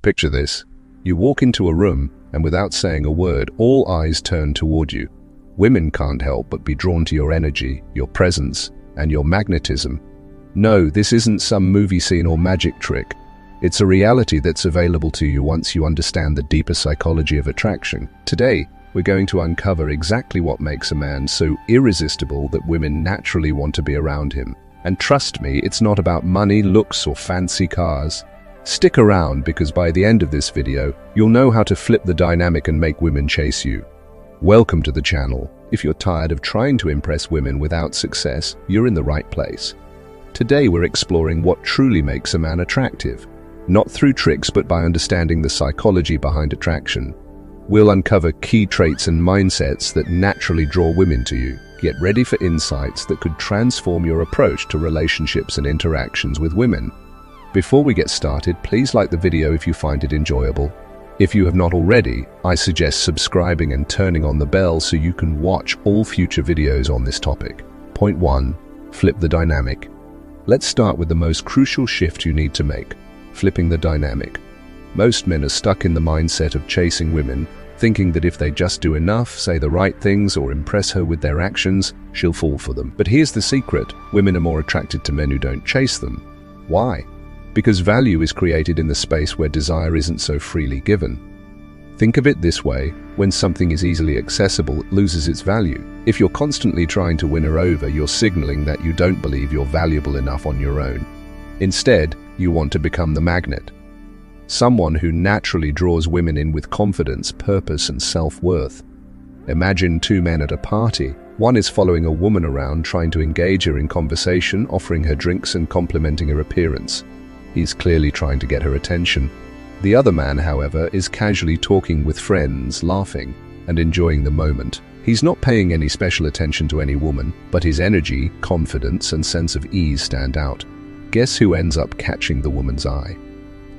Picture this. You walk into a room, and without saying a word, all eyes turn toward you. Women can't help but be drawn to your energy, your presence, and your magnetism. No, this isn't some movie scene or magic trick. It's a reality that's available to you once you understand the deeper psychology of attraction. Today, we're going to uncover exactly what makes a man so irresistible that women naturally want to be around him. And trust me, it's not about money, looks, or fancy cars. Stick around, because by the end of this video, you'll know how to flip the dynamic and make women chase you. Welcome to the channel. If you're tired of trying to impress women without success, you're in the right place. Today we're exploring what truly makes a man attractive. Not through tricks, but by understanding the psychology behind attraction. We'll uncover key traits and mindsets that naturally draw women to you. Get ready for insights that could transform your approach to relationships and interactions with women. Before we get started, please like the video if you find it enjoyable. If you have not already, I suggest subscribing and turning on the bell so you can watch all future videos on this topic. Point 1. Flip the dynamic. Let's start with the most crucial shift you need to make: flipping the dynamic. Most men are stuck in the mindset of chasing women, thinking that if they just do enough, say the right things, or impress her with their actions, she'll fall for them. But here's the secret: women are more attracted to men who don't chase them. Why? Because value is created in the space where desire isn't so freely given. Think of it this way: when something is easily accessible, it loses its value. If you're constantly trying to win her over, you're signaling that you don't believe you're valuable enough on your own. Instead, you want to become the magnet. Someone who naturally draws women in with confidence, purpose, and self-worth. Imagine two men at a party. One is following a woman around, trying to engage her in conversation, offering her drinks and complimenting her appearance. He's clearly trying to get her attention. The other man, however, is casually talking with friends, laughing, and enjoying the moment. He's not paying any special attention to any woman, but his energy, confidence, and sense of ease stand out. Guess who ends up catching the woman's eye?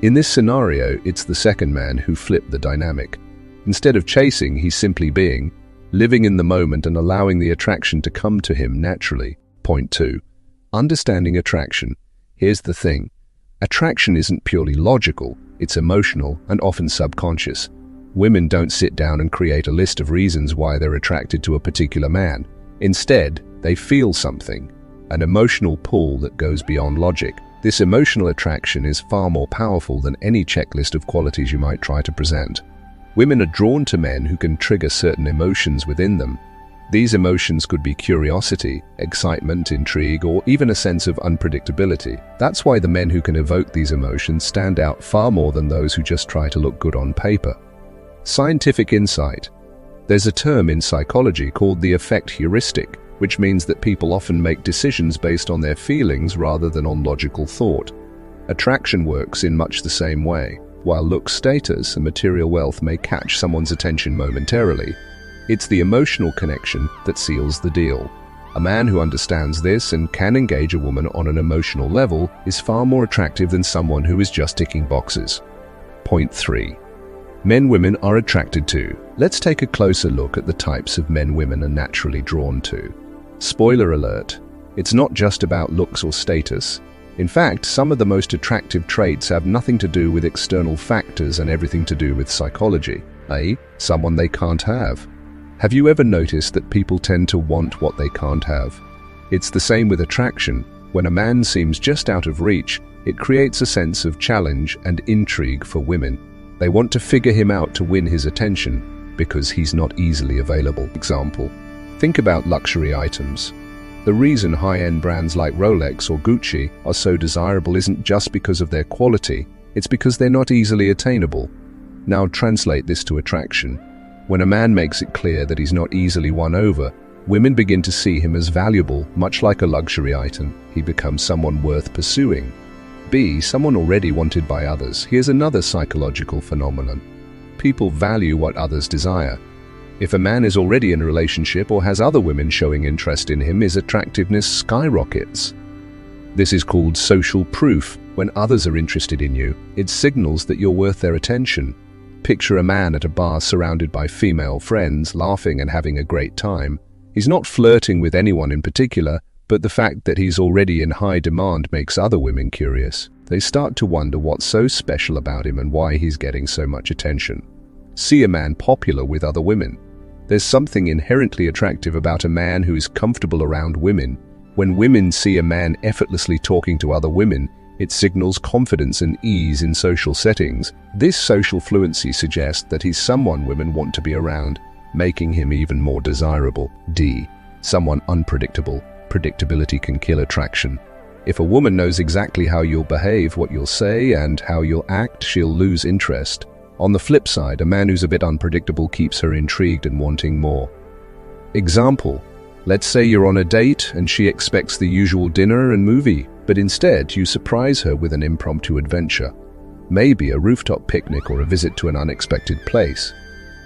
In this scenario, it's the second man who flipped the dynamic. Instead of chasing, he's simply being, living in the moment and allowing the attraction to come to him naturally. Point 2. Understanding attraction. Here's the thing. Attraction isn't purely logical, it's emotional and often subconscious. Women don't sit down and create a list of reasons why they're attracted to a particular man. Instead, they feel something, an emotional pull that goes beyond logic. This emotional attraction is far more powerful than any checklist of qualities you might try to present. Women are drawn to men who can trigger certain emotions within them. These emotions could be curiosity, excitement, intrigue, or even a sense of unpredictability. That's why the men who can evoke these emotions stand out far more than those who just try to look good on paper. Scientific insight. There's a term in psychology called the effect heuristic, which means that people often make decisions based on their feelings rather than on logical thought. Attraction works in much the same way. While looks, status, and material wealth may catch someone's attention momentarily, it's the emotional connection that seals the deal. A man who understands this and can engage a woman on an emotional level is far more attractive than someone who is just ticking boxes. Point 3. Men women are attracted to. Let's take a closer look at the types of men women are naturally drawn to. Spoiler alert, it's not just about looks or status. In fact, some of the most attractive traits have nothing to do with external factors and everything to do with psychology, i.e., someone they can't have. Have you ever noticed that people tend to want what they can't have? It's the same with attraction. When a man seems just out of reach, it creates a sense of challenge and intrigue for women. They want to figure him out to win his attention because he's not easily available. Example, think about luxury items. The reason high-end brands like Rolex or Gucci are so desirable isn't just because of their quality, it's because they're not easily attainable. Now translate this to attraction. When a man makes it clear that he's not easily won over, women begin to see him as valuable, much like a luxury item. He becomes someone worth pursuing. B. Someone already wanted by others. Here's another psychological phenomenon. People value what others desire. If a man is already in a relationship or has other women showing interest in him, his attractiveness skyrockets. This is called social proof. When others are interested in you, it signals that you're worth their attention. Picture a man at a bar surrounded by female friends, laughing and having a great time. He's not flirting with anyone in particular, but the fact that he's already in high demand makes other women curious. They start to wonder what's so special about him and why he's getting so much attention. See a man popular with other women. There's something inherently attractive about a man who is comfortable around women. When women see a man effortlessly talking to other women, it signals confidence and ease in social settings. This social fluency suggests that he's someone women want to be around, making him even more desirable. D. Someone unpredictable. Predictability can kill attraction. If a woman knows exactly how you'll behave, what you'll say, and how you'll act, she'll lose interest. On the flip side, a man who's a bit unpredictable keeps her intrigued and wanting more. Example: let's say you're on a date and she expects the usual dinner and movie, but instead you surprise her with an impromptu adventure. Maybe a rooftop picnic or a visit to an unexpected place.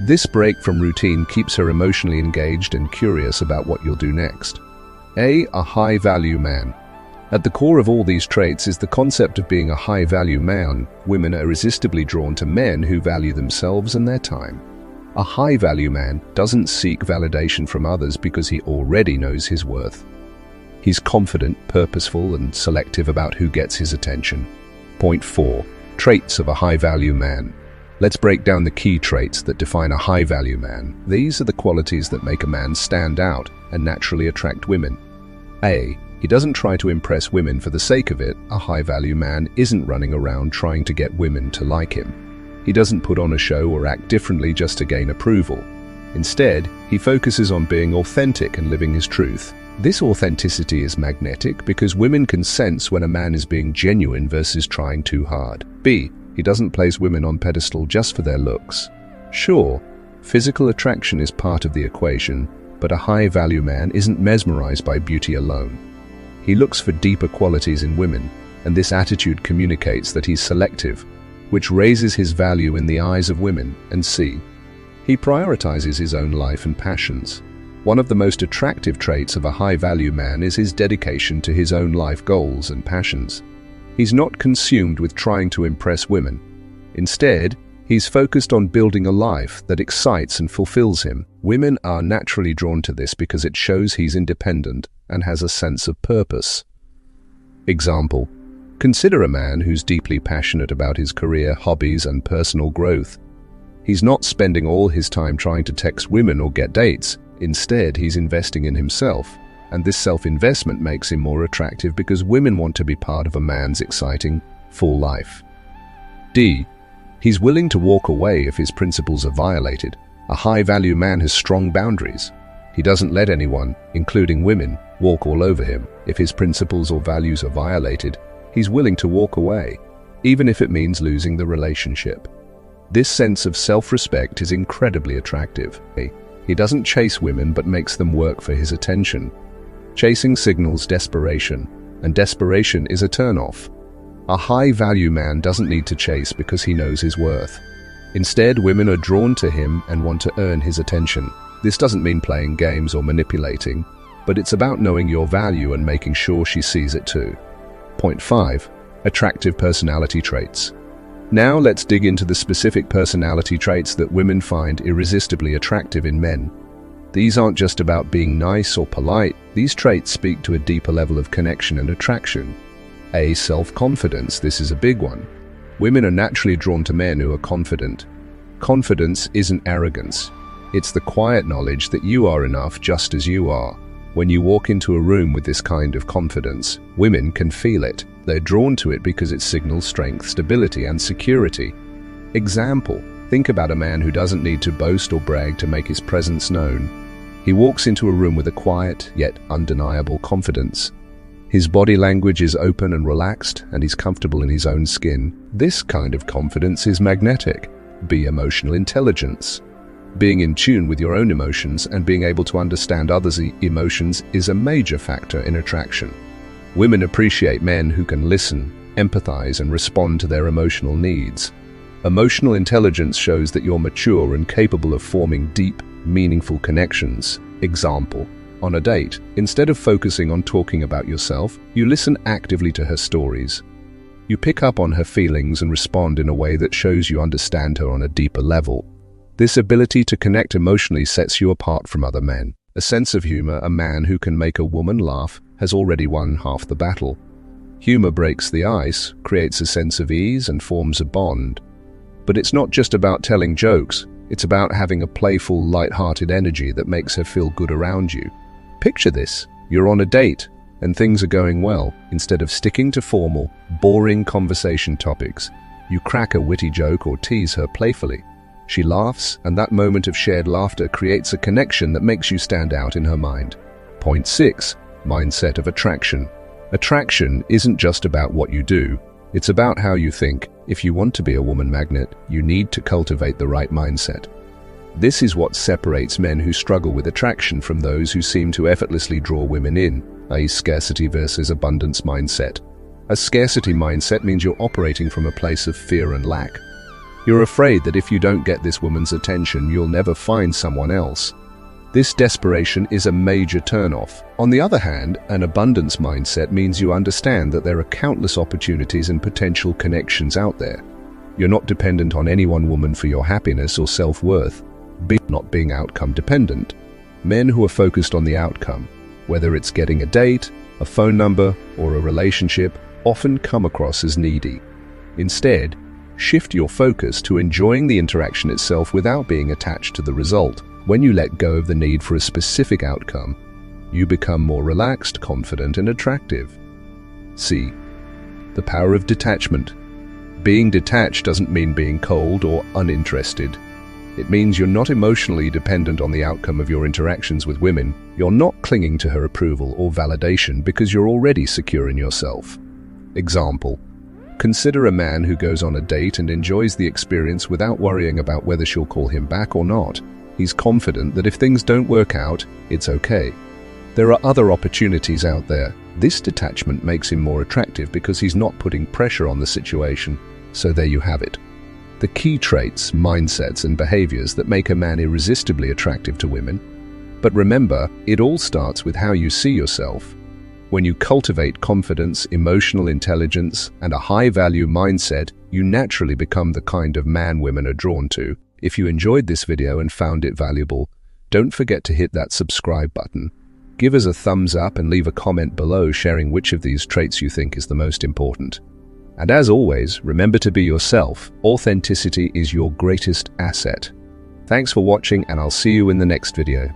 This break from routine keeps her emotionally engaged and curious about what you'll do next. A high-value man. At the core of all these traits is the concept of being a high-value man. Women are irresistibly drawn to men who value themselves and their time. A high-value man doesn't seek validation from others because he already knows his worth. He's confident, purposeful, and selective about who gets his attention. Point 4. Traits of a high-value man. Let's break down the key traits that define a high-value man. These are the qualities that make a man stand out and naturally attract women. A. He doesn't try to impress women for the sake of it. A high-value man isn't running around trying to get women to like him. He doesn't put on a show or act differently just to gain approval. Instead, he focuses on being authentic and living his truth. This authenticity is magnetic because women can sense when a man is being genuine versus trying too hard. B. He doesn't place women on pedestal just for their looks. Sure, physical attraction is part of the equation, but a high-value man isn't mesmerized by beauty alone. He looks for deeper qualities in women, and this attitude communicates that he's selective, which raises his value in the eyes of women. And C. He prioritizes his own life and passions. One of the most attractive traits of a high-value man is his dedication to his own life goals and passions. He's not consumed with trying to impress women. Instead, he's focused on building a life that excites and fulfills him. Women are naturally drawn to this because it shows he's independent and has a sense of purpose. Example: consider a man who's deeply passionate about his career, hobbies, and personal growth. He's not spending all his time trying to text women or get dates. Instead, he's investing in himself, and this self-investment makes him more attractive because women want to be part of a man's exciting, full life. D. He's willing to walk away if his principles are violated. A high-value man has strong boundaries. He doesn't let anyone, including women, walk all over him. If his principles or values are violated, he's willing to walk away, even if it means losing the relationship. This sense of self-respect is incredibly attractive. He doesn't chase women but makes them work for his attention. Chasing signals desperation, and desperation is a turn-off. A high-value man doesn't need to chase because he knows his worth. Instead, women are drawn to him and want to earn his attention. This doesn't mean playing games or manipulating, but it's about knowing your value and making sure she sees it too. Point 5. Attractive personality traits. Now let's dig into the specific personality traits that women find irresistibly attractive in men. These aren't just about being nice or polite. These traits speak to a deeper level of connection and attraction. A. Self-confidence. This is a big one. Women are naturally drawn to men who are confident. Confidence isn't arrogance. It's the quiet knowledge that you are enough just as you are. When you walk into a room with this kind of confidence, women can feel it. They're drawn to it because it signals strength, stability, and security. Example: think about a man who doesn't need to boast or brag to make his presence known. He walks into a room with a quiet, yet undeniable confidence. His body language is open and relaxed, and he's comfortable in his own skin. This kind of confidence is magnetic. B. Emotional intelligence. Being in tune with your own emotions and being able to understand others' emotions is a major factor in attraction. Women appreciate men who can listen, empathize, and respond to their emotional needs. Emotional intelligence shows that you're mature and capable of forming deep, meaningful connections. Example: on a date, instead of focusing on talking about yourself, you listen actively to her stories. You pick up on her feelings and respond in a way that shows you understand her on a deeper level. This ability to connect emotionally sets you apart from other men. A sense of humor: a man who can make a woman laugh has already won half the battle. Humor breaks the ice, creates a sense of ease, and forms a bond. But it's not just about telling jokes, it's about having a playful, light-hearted energy that makes her feel good around you. Picture this: you're on a date, and things are going well. Instead of sticking to formal, boring conversation topics, you crack a witty joke or tease her playfully. She laughs, and that moment of shared laughter creates a connection that makes you stand out in her mind. Point 6. Mindset of attraction. Attraction isn't just about what you do, it's about how you think. If you want to be a woman magnet, you need to cultivate the right mindset. This is what separates men who struggle with attraction from those who seem to effortlessly draw women in, i.e. scarcity versus abundance mindset. A scarcity mindset means you're operating from a place of fear and lack. You're afraid that if you don't get this woman's attention, you'll never find someone else. This desperation is a major turnoff. On the other hand, an abundance mindset means you understand that there are countless opportunities and potential connections out there. You're not dependent on any one woman for your happiness or self-worth, not being outcome dependent. Men who are focused on the outcome, whether it's getting a date, a phone number, or a relationship, often come across as needy. Instead, shift your focus to enjoying the interaction itself without being attached to the result. When you let go of the need for a specific outcome, you become more relaxed, confident, and attractive. C. The power of detachment. Being detached doesn't mean being cold or uninterested. It means you're not emotionally dependent on the outcome of your interactions with women. You're not clinging to her approval or validation because you're already secure in yourself. Example: consider a man who goes on a date and enjoys the experience without worrying about whether she'll call him back or not. He's confident that if things don't work out, it's okay. There are other opportunities out there. This detachment makes him more attractive because he's not putting pressure on the situation. So there you have it. The key traits, mindsets, and behaviors that make a man irresistibly attractive to women. But remember, it all starts with how you see yourself. When you cultivate confidence, emotional intelligence, and a high-value mindset, you naturally become the kind of man women are drawn to. If you enjoyed this video and found it valuable, don't forget to hit that subscribe button. Give us a thumbs up and leave a comment below sharing which of these traits you think is the most important. And as always, remember to be yourself. Authenticity is your greatest asset. Thanks for watching, and I'll see you in the next video.